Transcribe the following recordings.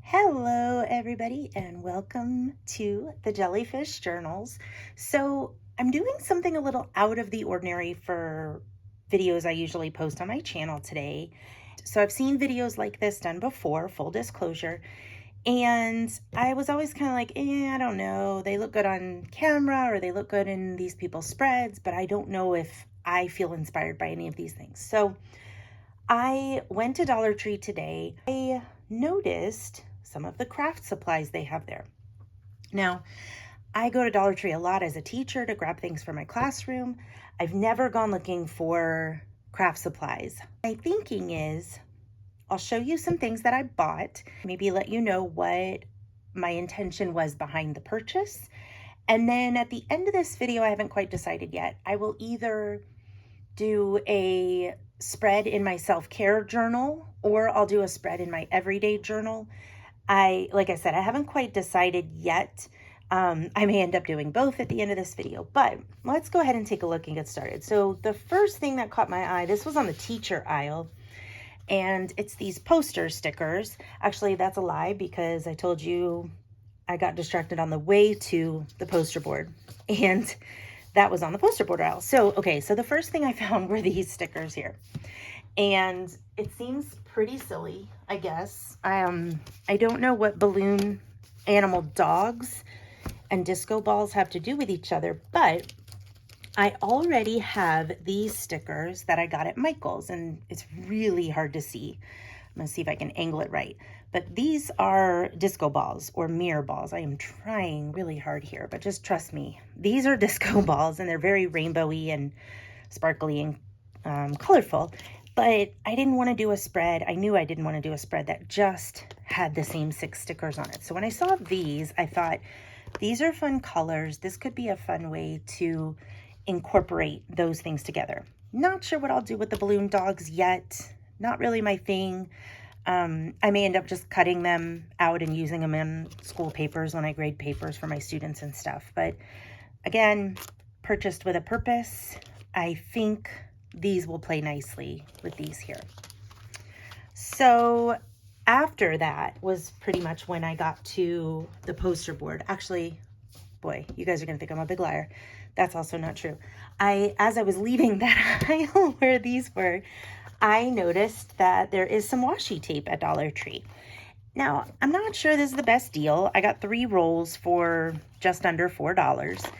Hello, everybody, and welcome to the Jellyfish Journals. So I'm doing something a little out of the ordinary for videos I usually post on my channel today. So I've seen videos like this done before, full disclosure, and I was always kind of like, I don't know. They look good on camera or they look good in these people's spreads, but I don't know if I feel inspired by any of these things. So I went to Dollar Tree today. I noticed some of the craft supplies they have there. Now, I go to Dollar Tree a lot as a teacher to grab things for my classroom. I've never gone looking for craft supplies. My thinking is I'll show you some things that I bought, maybe let you know what my intention was behind the purchase. And then at the end of this video, I haven't quite decided yet. I will either do a spread in my self-care journal or I'll do a spread in my everyday journal. Like I said, I haven't quite decided yet. I may end up doing both at the end of this video, but let's go ahead and take a look and get started. So the first thing that caught my eye, this was on the teacher aisle, and it's these poster stickers. Actually, that's a lie because I told you I got distracted on the way to the poster board, and that was on the poster board aisle. So, okay, so the first thing I found were these stickers here. And it seems pretty silly, I guess. I don't know what balloon animal dogs and disco balls have to do with each other, but I already have these stickers that I got at Michael's, and it's really hard to see. I'm gonna see if I can angle it right. But these are disco balls or mirror balls. I am trying really hard here, but just trust me. These are disco balls, and they're very rainbowy and sparkly and colorful. But I didn't want to do a spread. I knew I didn't want to do a spread that just had the same 6 stickers on it. So when I saw these, I thought, these are fun colors. This could be a fun way to incorporate those things together. Not sure what I'll do with the balloon dogs yet. Not really my thing. I may end up just cutting them out and using them in school papers when I grade papers for my students and stuff. But again, purchased with a purpose. I think these will play nicely with these here. So after that was pretty much when I got to the poster board. Actually, boy, you guys are gonna think I'm a big liar. That's also not true. As I was leaving that aisle where these were, I noticed that there is some washi tape at Dollar Tree. Now, I'm not sure this is the best deal. I got 3 rolls for just under $4.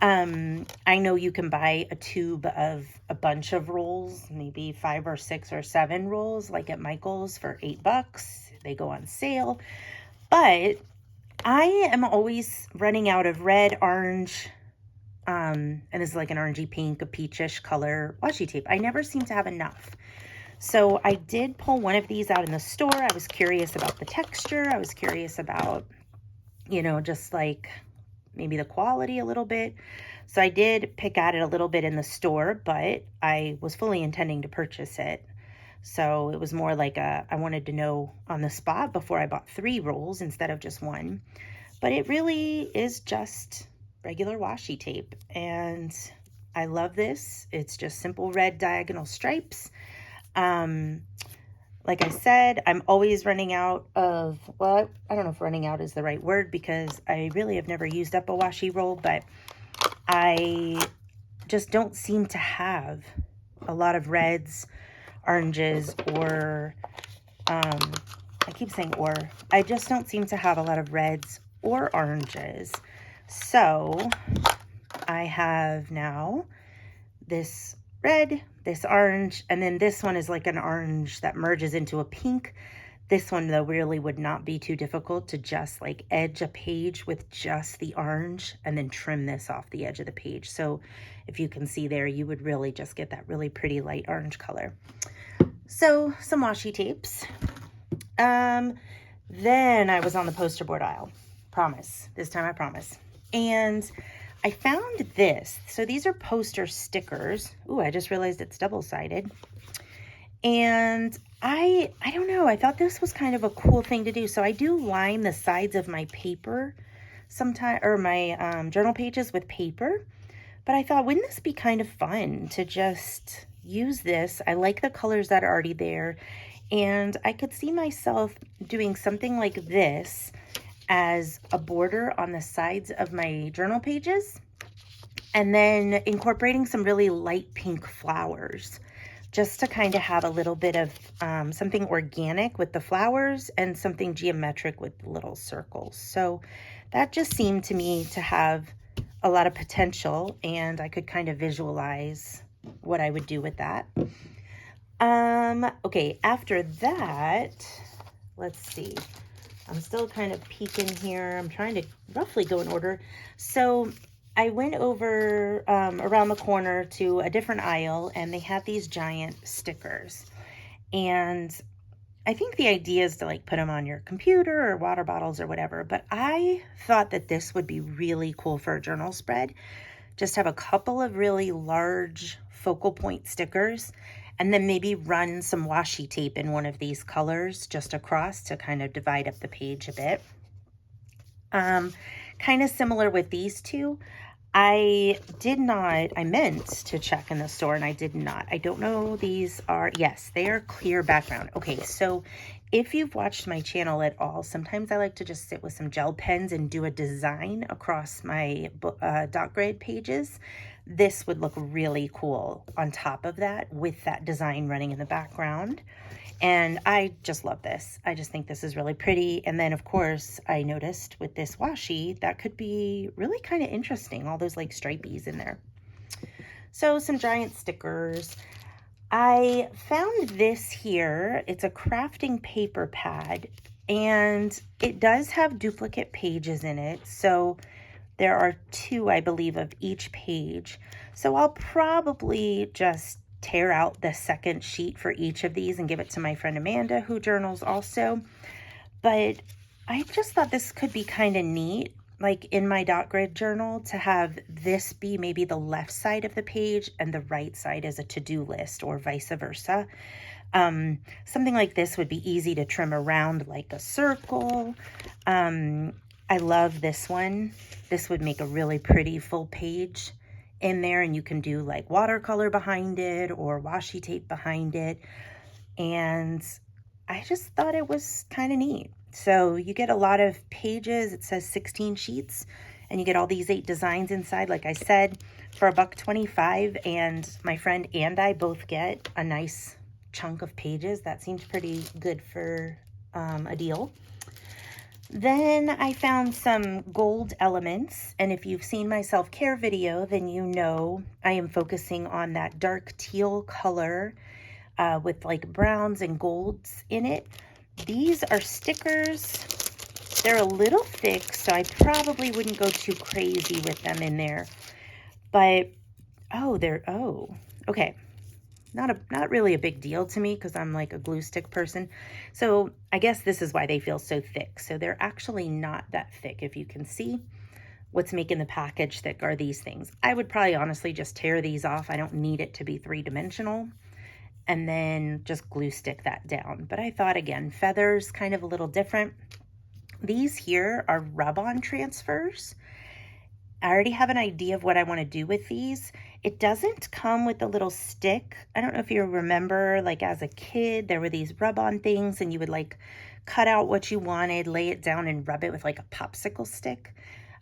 I know you can buy a tube of a bunch of rolls, maybe 5 or 6 or 7 rolls, like at Michael's for $8. They go on sale. But I am always running out of red, orange, and this is like an orangey pink, a peachish color washi tape. I never seem to have enough. So I did pull one of these out in the store. I was curious about the texture. I was curious about, just like maybe the quality a little bit. So I did pick at it a little bit in the store, but I was fully intending to purchase it. So it was more like I wanted to know on the spot before I bought 3 rolls instead of just 1. But it really is just regular washi tape. And I love this. It's just simple red diagonal stripes. Like I said, I'm always running out of, well, I don't know if running out is the right word because I really have never used up a washi roll, but I just don't seem to have a lot of reds, oranges, or, I keep saying or, I just don't seem to have a lot of reds or oranges. So I have now this red, this orange, and then this one is like an orange that merges into a pink. This one, though, really would not be too difficult to just like edge a page with just the orange and then trim this off the edge of the page. So if you can see there, you would really just get that really pretty light orange color. So some washi tapes. Then I was on the poster board aisle. Promise. This time I promise. And I found this. So these are poster stickers. Ooh, I just realized it's double-sided. And I don't know. I thought this was kind of a cool thing to do. So I do line the sides of my paper sometimes, or my journal pages with paper. But I thought, wouldn't this be kind of fun to just use this? I like the colors that are already there. And I could see myself doing something like this as a border on the sides of my journal pages, and then incorporating some really light pink flowers, just to kind of have a little bit of something organic with the flowers and something geometric with little circles. So that just seemed to me to have a lot of potential, and I could kind of visualize what I would do with that. Okay, after that, let's see. I'm still kind of peeking here. I'm trying to roughly go in order. So I went over around the corner to a different aisle, and they had these giant stickers. And I think the idea is to like put them on your computer or water bottles or whatever, but I thought that this would be really cool for a journal spread. Just have a couple of really large focal point stickers, and then maybe run some washi tape in one of these colors just across to kind of divide up the page a bit. Kind of similar with these two. I meant to check in the store and I did not. I don't know, these are, yes, they are clear background. Okay, so if you've watched my channel at all, sometimes I like to just sit with some gel pens and do a design across my dot grid pages. This would look really cool on top of that with that design running in the background. And I just love this. I just think this is really pretty. And then, of course, I noticed with this washi, that could be really kind of interesting. All those like stripies in there. So some giant stickers. I found this here. It's a crafting paper pad, and it does have duplicate pages in it. So there are 2, I believe, of each page. So I'll probably just tear out the second sheet for each of these and give it to my friend Amanda, who journals also. But I just thought this could be kind of neat, like in my dot grid journal, to have this be maybe the left side of the page and the right side as a to-do list, or vice versa. Something like this would be easy to trim around like a circle. I love this one. This would make a really pretty full page in there, and you can do like watercolor behind it or washi tape behind it. And I just thought it was kind of neat. So you get a lot of pages. It says 16 sheets, and you get all these 8 designs inside, like I said, for $1.25. And my friend and I both get a nice chunk of pages. That seems pretty good for a deal. Then I found some gold elements, and if you've seen my self-care video, then you know I am focusing on that dark teal color with like browns and golds in it. These are stickers. They're a little thick, so I probably wouldn't go too crazy with them in there. But, okay. Not really a big deal to me because I'm like a glue stick person. So I guess this is why they feel so thick. So they're actually not that thick. If you can see, what's making the package thick are these things. I would probably honestly just tear these off. I don't need it to be 3-dimensional. And then just glue stick that down. But I thought, again, feathers, kind of a little different. These here are rub-on transfers. I already have an idea of what I want to do with these. It doesn't come with a little stick. I don't know if you remember, like as a kid, there were these rub-on things and you would like cut out what you wanted, lay it down and rub it with like a popsicle stick.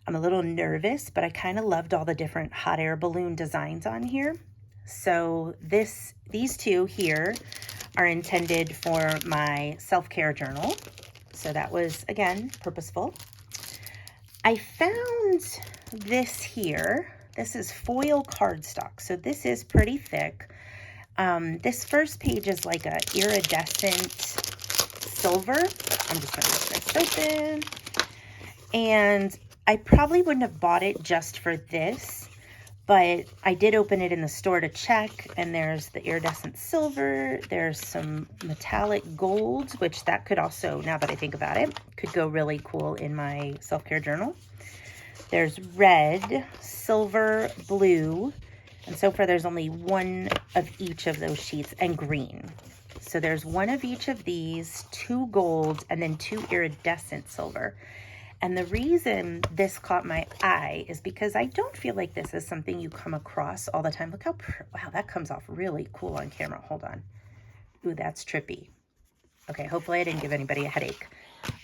I'm a little nervous, but I kind of loved all the different hot air balloon designs on here. So these 2 here are intended for my self-care journal. So that was, again, purposeful. I found this here. This is foil cardstock. So this is pretty thick. This first page is like a iridescent silver. I'm just going to rip this open. And I probably wouldn't have bought it just for this, but I did open it in the store to check, and there's the iridescent silver. There's some metallic gold, which that could also, now that I think about it, could go really cool in my self-care journal. There's red, silver, blue, and so far there's only 1 of each of those sheets, and green. So there's 1 of each of these, 2 gold, and then 2 iridescent silver. And the reason this caught my eye is because I don't feel like this is something you come across all the time. Look how, wow, that comes off really cool on camera. Hold on. Ooh, that's trippy. Okay, hopefully I didn't give anybody a headache.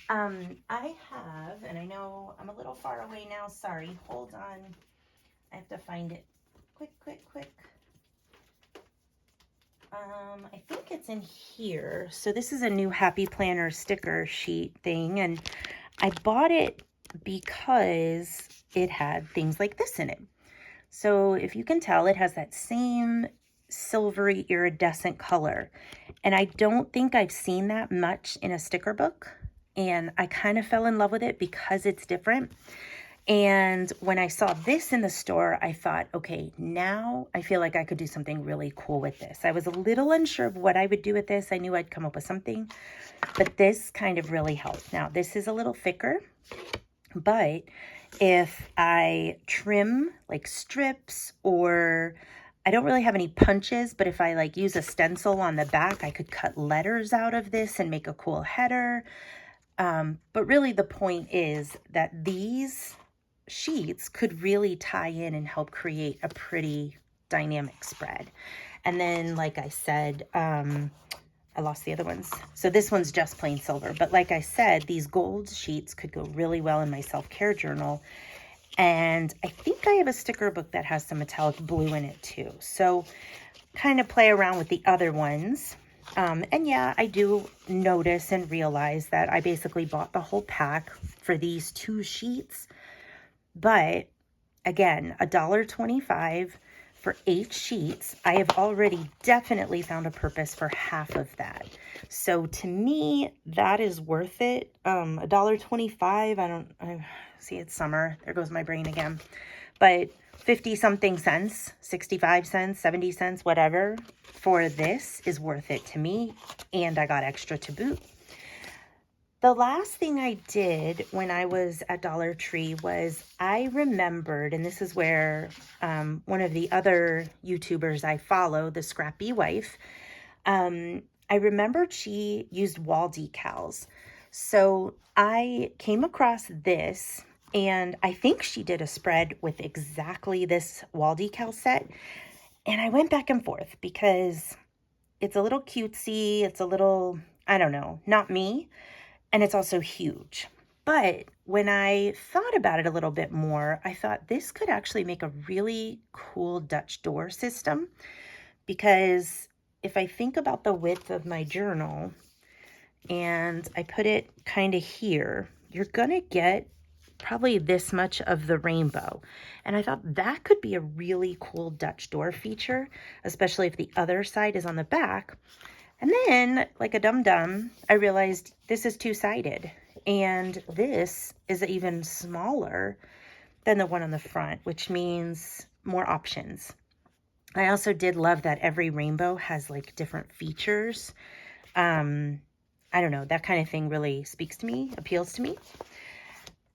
I have, and I know I'm a little far away now. Sorry, hold on. I have to find it. Quick. I think it's in here. So this is a new Happy Planner sticker sheet thing, and I bought it because it had things like this in it. So if you can tell, it has that same silvery iridescent color. And I don't think I've seen that much in a sticker book. And I kind of fell in love with it because it's different. And when I saw this in the store, I thought, okay, now I feel like I could do something really cool with this. I was a little unsure of what I would do with this. I knew I'd come up with something, but this kind of really helped. Now, this is a little thicker, but if I trim like strips, or I don't really have any punches, but if I like use a stencil on the back, I could cut letters out of this and make a cool header. But really the point is that these sheets could really tie in and help create a pretty dynamic spread. And then, like I said, I lost the other ones. So this one's just plain silver. But like I said, these gold sheets could go really well in my self-care journal. And I think I have a sticker book that has some metallic blue in it too. So kind of play around with the other ones. And yeah, I do notice and realize that I basically bought the whole pack for these 2 sheets. But again, $1.25 for 8 sheets. I have already definitely found a purpose for half of that. So to me, that is worth it. $1.25. I see it's summer. There goes my brain again. But 50 something cents, 65 cents, 70 cents, whatever for this is worth it to me. And I got extra to boot. The last thing I did when I was at Dollar Tree was I remembered, and this is where one of the other YouTubers I follow, the Scrappy Wife, I remembered she used wall decals. So I came across this, and I think she did a spread with exactly this wall decal set. And I went back and forth because it's a little cutesy. It's a little, I don't know, not me. And it's also huge. But when I thought about it a little bit more, I thought this could actually make a really cool Dutch door system, because if I think about the width of my journal and I put it kind of here, you're going to get probably this much of the rainbow. And I thought that could be a really cool Dutch door feature, especially if the other side is on the back. And then, like a dum-dum, I realized this is 2-sided, and this is even smaller than the one on the front, which means more options. I also did love that every rainbow has like different features. I don't know, that kind of thing really speaks to me, appeals to me.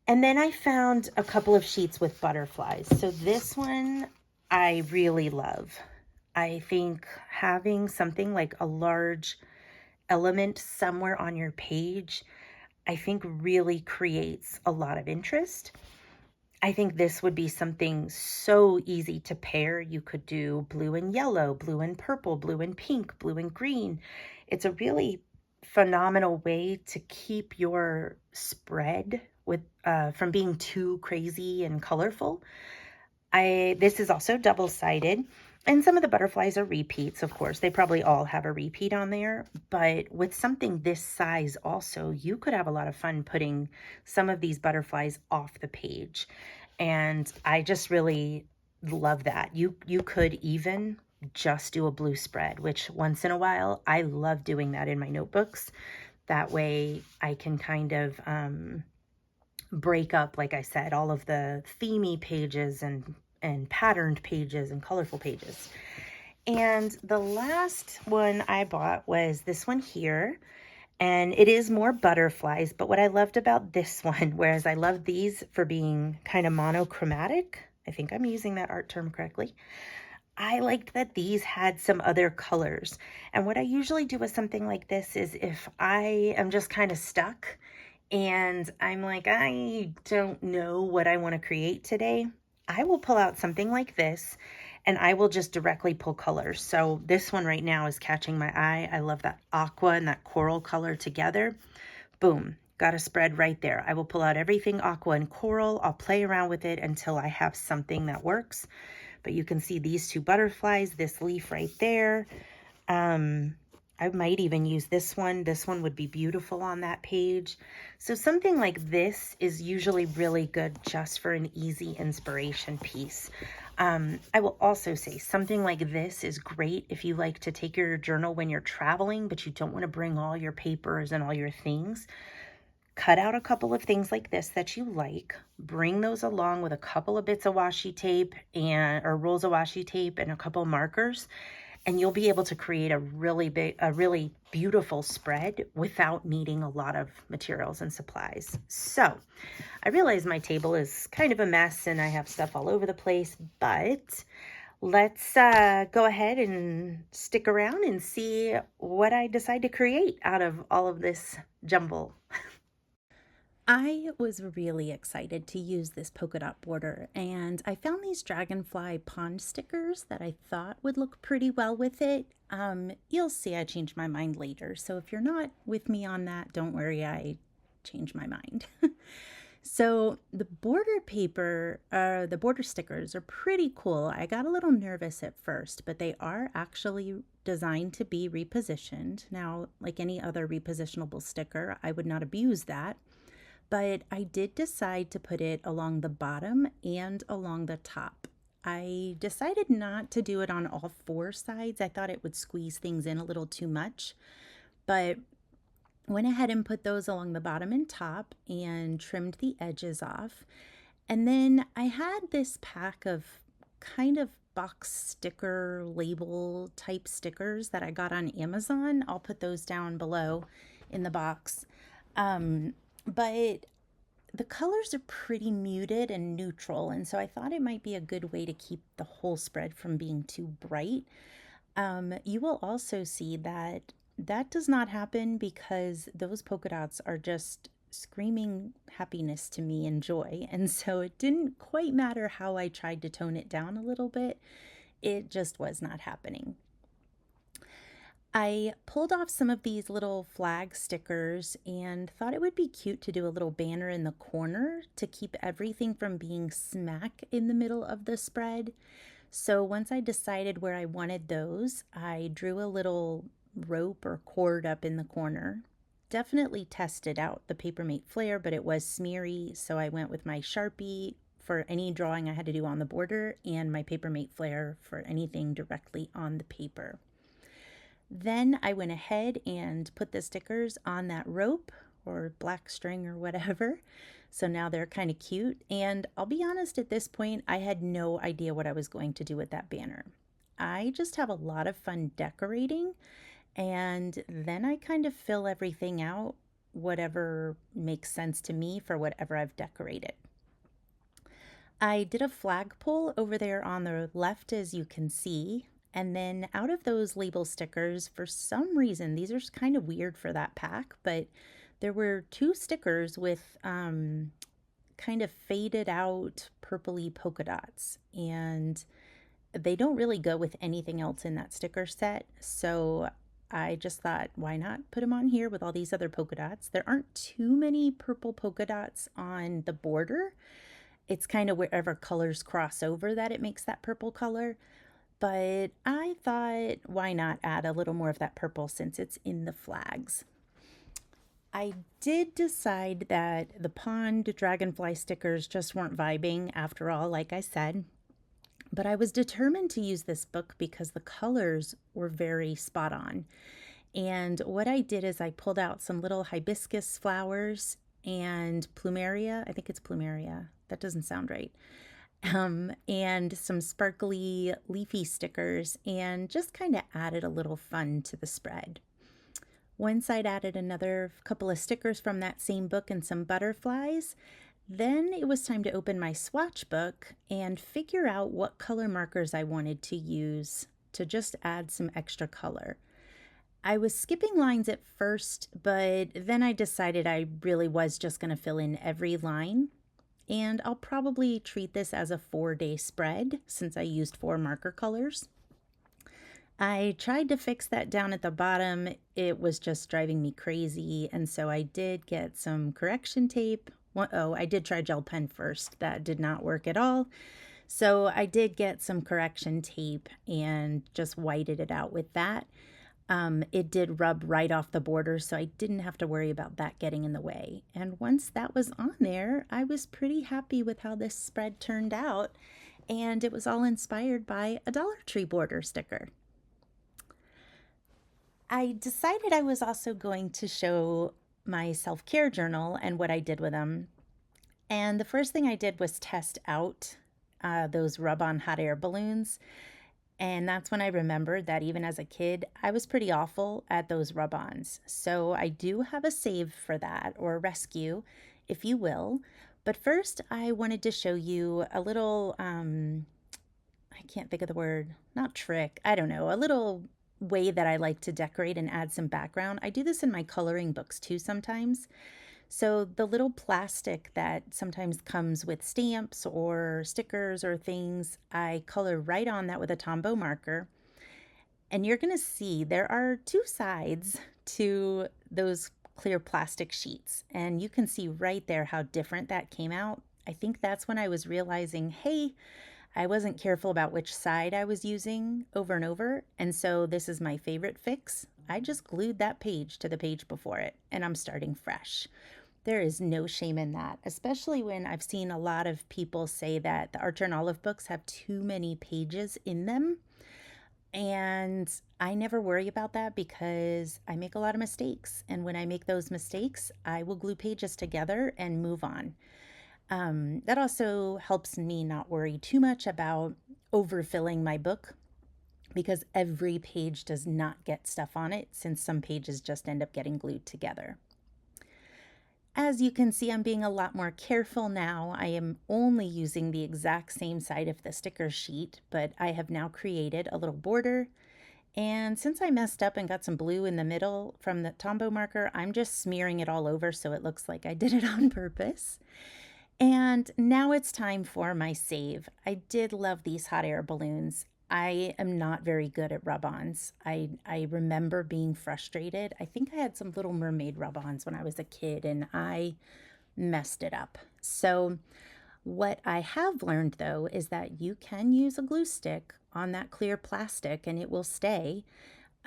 And then I found a couple of sheets with butterflies. So this one I really love. I think having something like a large element somewhere on your page, I think really creates a lot of interest. I think this would be something so easy to pair. You could do blue and yellow, blue and purple, blue and pink, blue and green. It's a really phenomenal way to keep your spread with from being too crazy and colorful. This is also double-sided. And some of the butterflies are repeats, of course. They probably all have a repeat on there. But with something this size also, you could have a lot of fun putting some of these butterflies off the page. And I just really love that. You could even just do a blue spread, which once in a while, I love doing that in my notebooks. That way I can kind of break up, like I said, all of the themey pages and patterned pages and colorful pages. And the last one I bought was this one here, and it is more butterflies. But what I loved about this one, whereas I love these for being kind of monochromatic, I think I'm using that art term correctly, I liked that these had some other colors. And what I usually do with something like this is if I am just kind of stuck and I'm like, I don't know what I want to create today, I will pull out something like this and I will just directly pull colors. So this one right now is catching my eye. I love that aqua and that coral color together. Boom, got a spread right there. I will pull out everything aqua and coral. I'll play around with it until I have something that works. But you can see these two butterflies, this leaf right there. I might even use this one. This one would be beautiful on that page. So something like this is usually really good just for an easy inspiration piece. I will also say something like this is great if you like to take your journal when you're traveling, but you don't want to bring all your papers and all your things. Cut out a couple of things like this that you like, bring those along with a couple of bits of washi tape or rolls of washi tape and a couple markers, and you'll be able to create a really beautiful spread without needing a lot of materials and supplies. So I realize my table is kind of a mess and I have stuff all over the place, but let's go ahead and stick around and see what I decide to create out of all of this jumble. I was really excited to use this polka dot border, and I found these dragonfly pond stickers that I thought would look pretty well with it. You'll see I changed my mind later, so if you're not with me on that, don't worry, I changed my mind. So the border paper, the border stickers are pretty cool. I got a little nervous at first, but they are actually designed to be repositioned. Now, like any other repositionable sticker, I would not abuse that. But I did decide to put it along the bottom and along the top. I decided not to do it on all four sides. I thought it would squeeze things in a little too much, but went ahead and put those along the bottom and top and trimmed the edges off. And then I had this pack of kind of box sticker label type stickers that I got on Amazon. I'll put those down below in the box. But the colors are pretty muted and neutral, and so I thought it might be a good way to keep the whole spread from being too bright. You will also see that that does not happen because those polka dots are just screaming happiness to me and joy, and so it didn't quite matter how I tried to tone it down a little bit. It just was not happening. I pulled off some of these little flag stickers and thought it would be cute to do a little banner in the corner to keep everything from being smack in the middle of the spread. So once I decided where I wanted those, I drew a little rope or cord up in the corner. Definitely tested out the Papermate Flare, but it was smeary, so I went with my Sharpie for any drawing I had to do on the border and my Papermate Flare for anything directly on the paper. Then I went ahead and put the stickers on that rope or black string or whatever. So now they're kind of cute. And I'll be honest, at this point, I had no idea what I was going to do with that banner. I just have a lot of fun decorating, and then I kind of fill everything out, whatever makes sense to me for whatever I've decorated. I did a flagpole over there on the left, as you can see. And then out of those label stickers, for some reason, these are kind of weird for that pack, but there were two stickers with kind of faded out purpley polka dots. And they don't really go with anything else in that sticker set. So I just thought, why not put them on here with all these other polka dots? There aren't too many purple polka dots on the border. It's kind of wherever colors cross over that it makes that purple color. But I thought, why not add a little more of that purple since it's in the flags? I did decide that the pond dragonfly stickers just weren't vibing after all, like I said. But I was determined to use this book because the colors were very spot on. And what I did is I pulled out some little hibiscus flowers and plumeria. I think it's plumeria. That doesn't sound right. And some sparkly leafy stickers, and just kind of added a little fun to the spread. Once I'd added another couple of stickers from that same book and some butterflies, then it was time to open my swatch book and figure out what color markers I wanted to use to just add some extra color. I was skipping lines at first, but then I decided I really was just going to fill in every line. and I'll probably treat this as a 4-day spread since I used 4 marker colors. I tried to fix that down at the bottom. It was just driving me crazy, and so I did get some correction tape. Oh, I did try gel pen first. That did not work at all. So I did get some correction tape and just whited it out with that. It did rub right off the border, so I didn't have to worry about that getting in the way. And once that was on there, I was pretty happy with how this spread turned out. And it was all inspired by a Dollar Tree border sticker. I decided I was also going to show my self-care journal and what I did with them. And the first thing I did was test out those rub-on hot air balloons. And that's when I remembered that even as a kid, I was pretty awful at those rub-ons. So I do have a save for that, or a rescue, if you will. But first, I wanted to show you a little, I can't think of the word, not trick, I don't know, a little way that I like to decorate and add some background. I do this in my coloring books too sometimes. So the little plastic that sometimes comes with stamps or stickers or things, I color right on that with a Tombow marker. And you're going to see there are 2 sides to those clear plastic sheets. And you can see right there how different that came out. I think that's when I was realizing, hey, I wasn't careful about which side I was using over and over. And so this is my favorite fix. I just glued that page to the page before it, and I'm starting fresh. There is no shame in that, especially when I've seen a lot of people say that the Archer and Olive books have too many pages in them. And I never worry about that because I make a lot of mistakes. And when I make those mistakes, I will glue pages together and move on. That also helps me not worry too much about overfilling my book because every page does not get stuff on it, since some pages just end up getting glued together. As you can see, I'm being a lot more careful now. I am only using the exact same side of the sticker sheet, but I have now created a little border. And since I messed up and got some blue in the middle from the Tombow marker, I'm just smearing it all over so it looks like I did it on purpose. And now it's time for my save. I did love these hot air balloons. I am not very good at rub-ons. I remember being frustrated. I think I had some Little Mermaid rub-ons when I was a kid and I messed it up. So what I have learned though is that you can use a glue stick on that clear plastic and it will stay.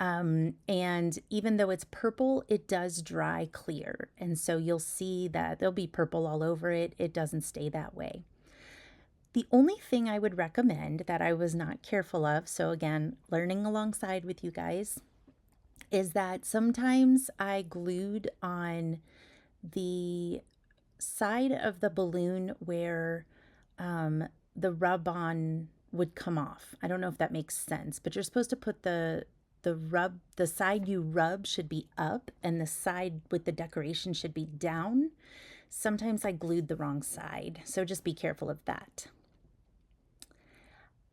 And even though it's purple, it does dry clear. And so you'll see that there'll be purple all over it. It doesn't stay that way. The only thing I would recommend that I was not careful of, so again, learning alongside with you guys, is that sometimes I glued on the side of the balloon where the rub-on would come off. I don't know if that makes sense, but you're supposed to put the side you rub should be up and the side with the decoration should be down. Sometimes I glued the wrong side, so just be careful of that.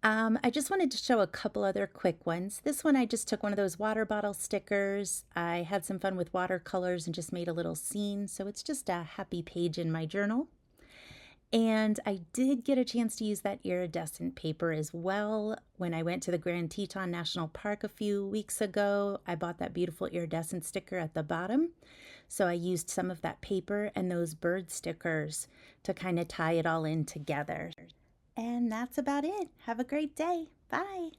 I just wanted to show a couple other quick ones. This one I just took one of those water bottle stickers. I had some fun with watercolors and just made a little scene, so it's just a happy page in my journal. And I did get a chance to use that iridescent paper as well. When I went to the Grand Teton National Park a few weeks ago, I bought that beautiful iridescent sticker at the bottom. So I used some of that paper and those bird stickers to kind of tie it all in together. And that's about it. Have a great day. Bye.